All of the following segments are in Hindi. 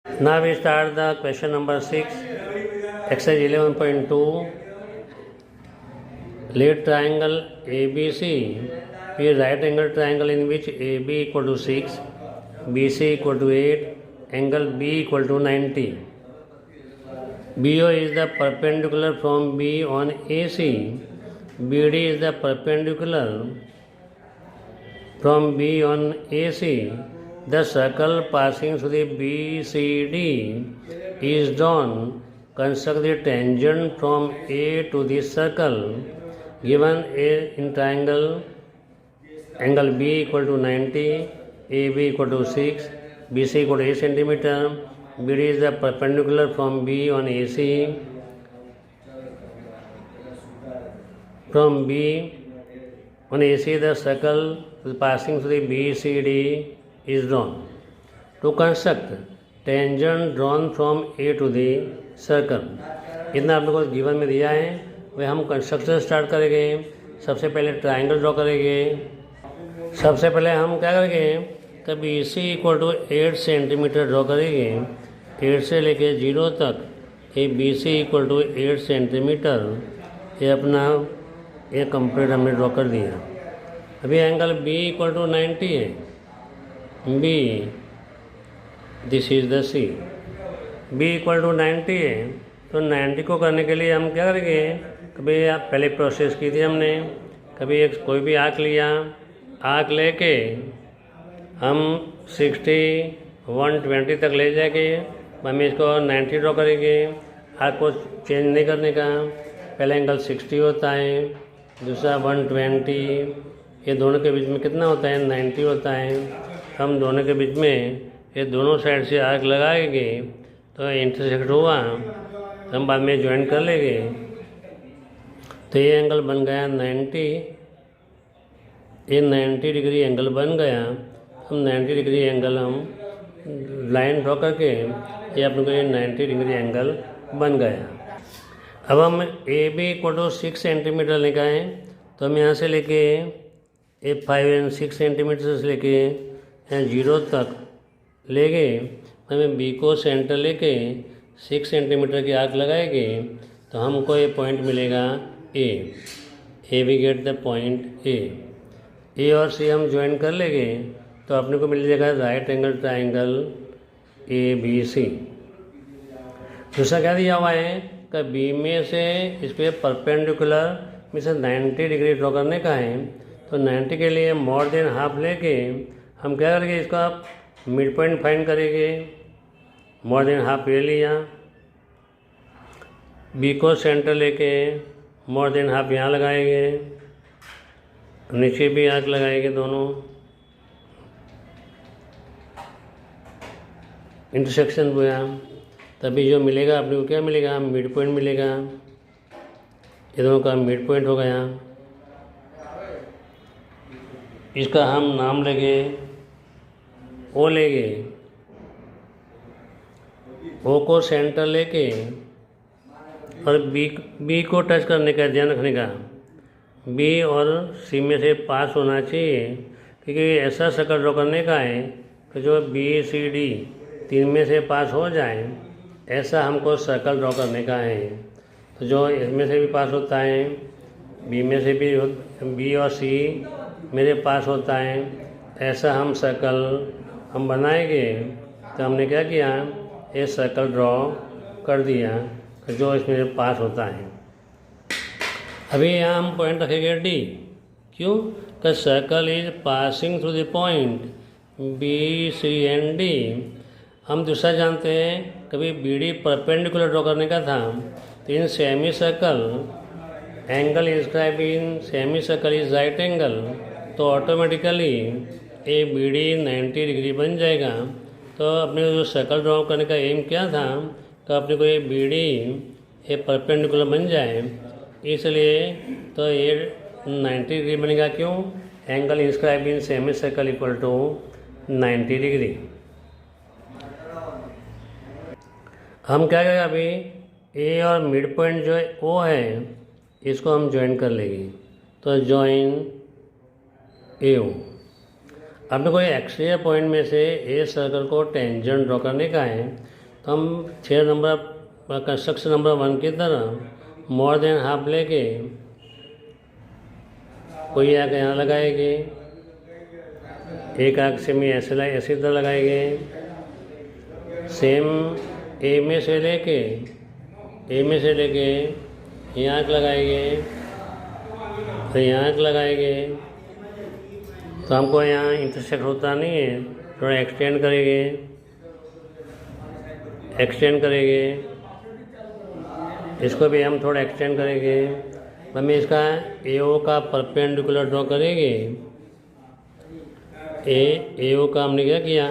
Now we start the question number 6, exercise 11.2. Let triangle ABC be a right angle triangle in which AB equal to 6, BC equal to 8, angle B equal to 90. BO is the perpendicular from B on AC. BD is the perpendicular from B on AC. The circle passing through the BCD is drawn. Construct the tangent from A to the circle. Given A in triangle, angle B equal to 90, AB equal to 6, BC equal to 8 cm. BD is the perpendicular from B on AC. From B on AC, the circle passing through the BCD is drawn. To construct tangent drawn from A to the circle, इतना आप लोगों को गिवन में दिया है, वह हम कंस्ट्रक्शन स्टार्ट करेंगे। सबसे पहले ट्राइंगल ड्रॉ करेंगे। सबसे पहले हम क्या करेंगे, कभी BC equal to 8 centimetre draw करेंगे। 8 से लेके 0 तक ये BC इक्वल टू 8 सेंटीमीटर ये अपना ये कंप्लीट हमने ड्रॉ कर दिया। अभी एंगल B इक्वल टू 90 है। B, this is the C। B equal to 90 है, तो 90 को करने के लिए हम क्या करेंगे, कभी आप पहले प्रोसेस की थी हमने, कभी एक कोई भी आर्क लिया, आर्क लेके हम 60, 120 तक ले जाके हम इसको 90 ड्रॉ करेंगे। आर्क को चेंज नहीं करने का, पहले एंगल 60 होता है, दूसरा 120, ये दोनों के बीच में कितना होता है, 90 होता है। हम दोनों के बीच में ये दोनों साइड से आर्क लगाएंगे तो इंटरसेक्ट हुआ, हम बाद में ज्वाइन कर लेंगे। तो ये एंगल बन गया 90, ये 90 डिग्री एंगल बन गया। हम 90 डिग्री एंगल हम लाइन ड्रॉ करके ये अपने को ये 90 डिग्री एंगल बन गया। अब हम AB इक्वल टू 6 सेंटीमीटर निकालें, तो हम यहाँ से लेके ये 5 एंड 6 सेंटीमीटर से लेके 0 तक ले गए। हमें B को सेंटर लेके 6 सेंटीमीटर की आर्क लगाएंगे तो हमको ये पॉइंट मिलेगा A। We get the point A और C हम ज्वाइन कर लेंगे तो अपने को मिल जाएगा राइट एंगल ट्राइंगल ABC। दूसरा क्या दिया हुआ है कि B में से इस पर परपेंडिकुलर में से 90 डिग्री ड्रॉ करने का है। तो 90 के लिए मोर देन हाफ लेके हम क्या करेंगे, इसका मिड पॉइंट फाइंड करेंगे। मोर देन हाफ ले लिया, B को सेंटर लेके मोर देन हाफ यहाँ लगाएंगे, नीचे भी आर्क लगाएंगे, दोनों इंटरसेक्शन हुआ, तभी जो मिलेगा अपने को क्या मिलेगा, मिड पॉइंट मिलेगा। ये दोनों का मिड पॉइंट हो गया। इसका हम नाम लेंगे O लेंगे। O को सेंटर लेके और B को टच करने का ध्यान रखने का। B और C में से पास होना चाहिए, क्योंकि ऐसा सर्कल ड्रॉ करने का है कि जो BCD 3 में से पास हो जाए, ऐसा हमको सर्कल ड्रॉ करने का है। तो जो इसमें से भी पास होता है, B में से भी B और C मेरे पास होता है, ऐसा हम सर्कल हम बनाएंगे। तो हमने क्या किया, ये सर्कल ड्रॉ कर दिया जो इसमें पास होता है। अभी यहाँ हम पॉइंट रखेंगे D। क्यों, कि circle is passing through the point BC and D। हम दूसरा जानते हैं, कभी BD परपेंडिकुलर ड्रॉ करने का था, तो इन semi circle angle inscribe in semi circle is right angle, तो ऑटोमेटिकली BD 90 डिग्री बन जाएगा। तो अपने को जो सर्कल ड्रॉ करने का एम क्या था, तो अपने को ये BD ये परपेंडिकुलर बन जाए, इसलिए तो ये 90 डिग्री बनेगा। क्यों, angle inscribe in semi circle equal to 90 degree. हम क्या करेंगे, अभी A और मिड पॉइंट जो है O है, इसको हम ज्वाइन कर लेंगे। तो ज्वाइन AO। अपने को एक्सट्रीम पॉइंट में से ए सर्कल को टेंजेंट ड्रॉ करने का है, तो हम 6 नंबर कंस्ट्रक्शन नंबर 1 की तरह मोर देन हाफ लेके कोई आगे यहाँ लगाएंगे, एक आग से में ऐसे तरह लगाएंगे। सेम ए में से लेके यहाँ लगाएंगे, तो यहाँ लगाएंगे, तो हमको यहाँ इंटरसेक्ट होता नहीं है, थोड़ा एक्सटेंड करेंगे, इसको भी हम थोड़ा एक्सटेंड करेंगे। हमें इसका AO का परपेंडिकुलर ड्रॉ करेंगे। AO का हमने क्या किया,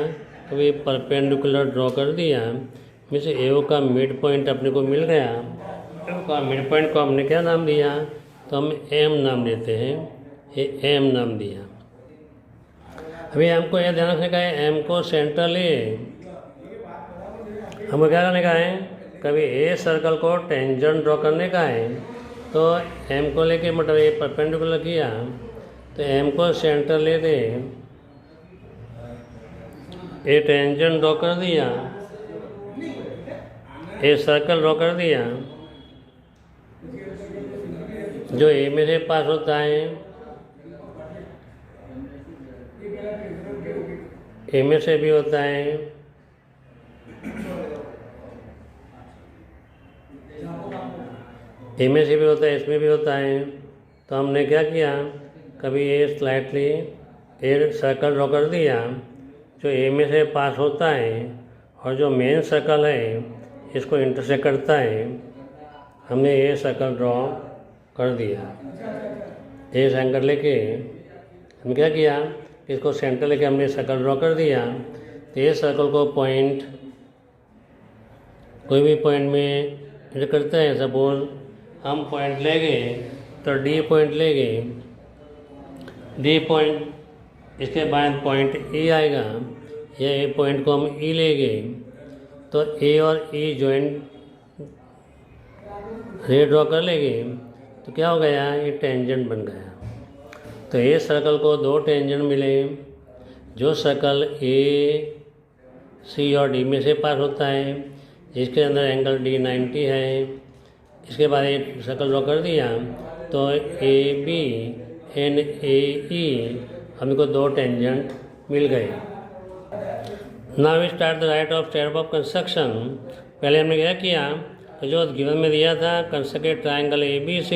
कभी परपेंडिकुलर ड्रॉ कर दिया, मीन्स AO का मिड पॉइंट अपने को मिल गया। AO का मिड पॉइंट को हमने क्या नाम दिया, तो हम M नाम देते हैं, ये M नाम दिया। अभी हमको यह ध्यान रखने का है, M को सेंटर ले, हमको क्या करने का है, कभी A सर्कल को टेंजेंट ड्रॉ करने का है, तो M को लेके मतलब ये परपेंडिकुलर किया, तो M को सेंटर ले दे, ए टेंजेंट ड्रॉ कर दिया, ए सर्कल ड्रॉ कर दिया जो ए में से पास होता है, ए में से भी होता है, ए में से भी होता है, इसमें भी होता है। तो हमने क्या किया, कभी ये स्लाइटली ए सर्कल ड्रॉ कर दिया जो ए में से पास होता है, और जो मेन सर्कल है इसको इंटरसेक्ट करता है, हमने ये सर्कल ड्रॉ कर दिया। ये सेंटर लेके हम क्या किया, इसको सेंटर लेके हमने सर्कल ड्रॉ कर दिया। तो ये सर्कल को पॉइंट, कोई भी पॉइंट में जो करते हैं, सपोज हम पॉइंट लेंगे तो D पॉइंट लेंगे, D पॉइंट, इसके बाद पॉइंट E आएगा, या ए पॉइंट को हम E लेंगे, तो A और E जॉइंट रे ड्रॉ कर लेंगे, तो क्या हो गया, ये टेंजेंट बन गया। तो ये सर्कल को 2 टेंजेंट मिले, जो सर्कल A, C और D में से पास होता है, जिसके अंदर एंगल D 90 है। इसके बाद एक सर्कल ड्रॉ कर दिया, तो AB एंड AE हमको 2 टेंजेंट मिल गए। Now we start the right of step of construction. पहले हमने क्या किया, तो जो गिवन में दिया था, construct triangle ABC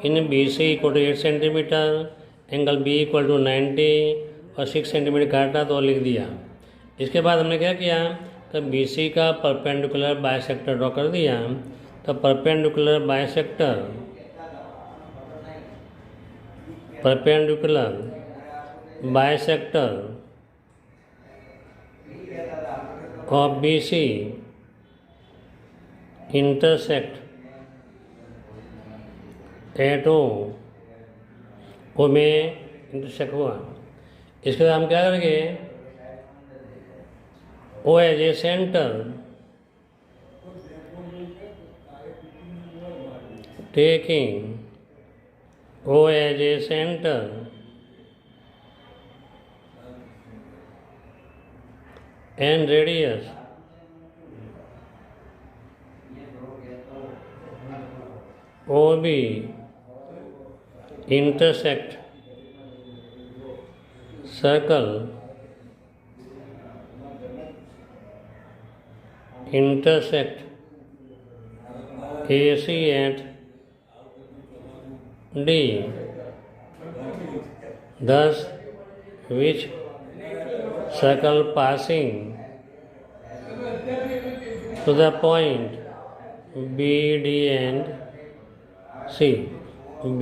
in BC equal to 8 centimetre, angle B equal to 90 और 6 सेंटीमीटर काटा, तो लिख दिया। इसके बाद हमने क्या किया, तो BC का परपेंडिकुलर बाइसेक्टर ड्रॉ कर दिया। तो perpendicular bisector of BC intersect at O में इंटरसेक्ट हुआ। इसके बाद हम क्या करेंगे, O as a centre, taking O as a center and radius OB intersect circle intersect AC at D, thus which circle passing to the point B, D and C, B,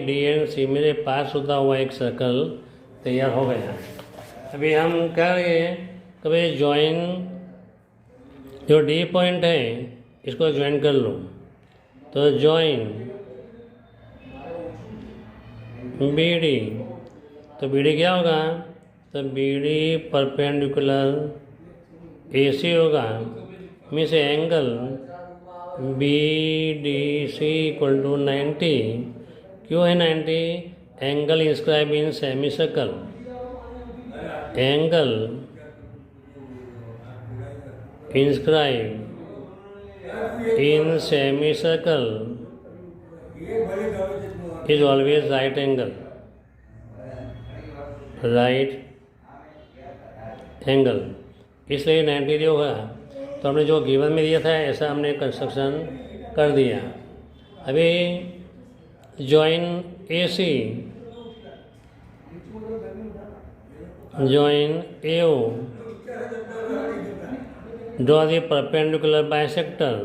D and C में से पास होता हुआ एक सर्कल तैयार हो गया। अभी हम करेंगे, कभी ज्वाइन जो D पॉइंट है इसको ज्वाइन कर लो, तो ज्वाइन BD, तो BD क्या होगा, तो BD परपेंडिकुलर AC होगा, means angle BDC equal to 90। क्यों है 90, angle inscribe in semi circle, angle inscribed in semicircle is always right angle. Right angle, इसलिए 90 होगा। तो हमने जो गिवन में दिया था ऐसा हमने कंस्ट्रक्शन कर दिया। अभी join AC, join AO, draw the perpendicular bisector,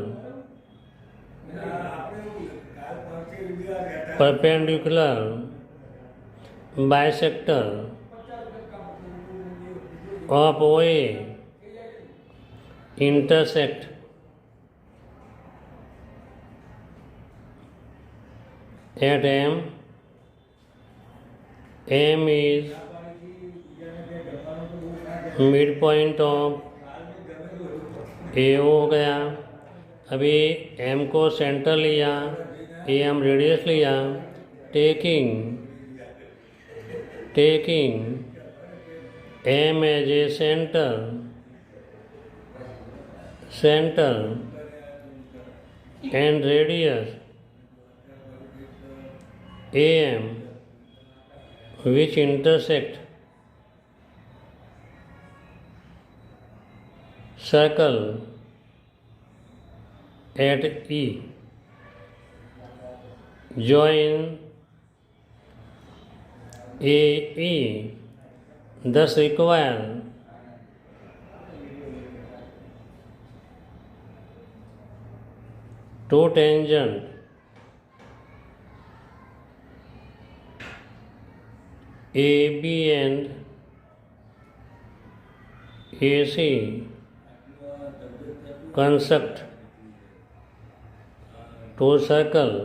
perpendicular bisector of OA intersect at M. M is midpoint of AO हो गया। अभी M को सेंटर लिया, AM रेडियस लिया, taking M as a center and radius AM which intersect circle at E. Join AE, thus require two tangent AB and AC construct two circle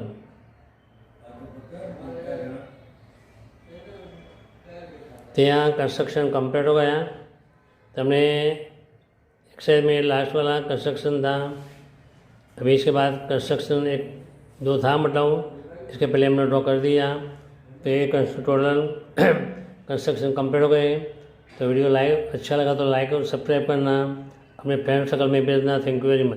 ત્યાં कंस्ट्रक्शन कंप्लीट हो गया। तुमने एक्सरसाइज में लास्ट वाला कंस्ट्रक्शन था। अभी इसके बाद कंस्ट्रक्शन एक दो था बताऊँ, इसके पहले हमने ड्रॉ कर दिया। तो ये टोटल कंस्ट्रक्शन कंप्लीट हो गए। तो वीडियो अच्छा लगा तो लाइक और सब्सक्राइब करना, अपने फ्रेंड सर्कल में भेजना। Thank you very much.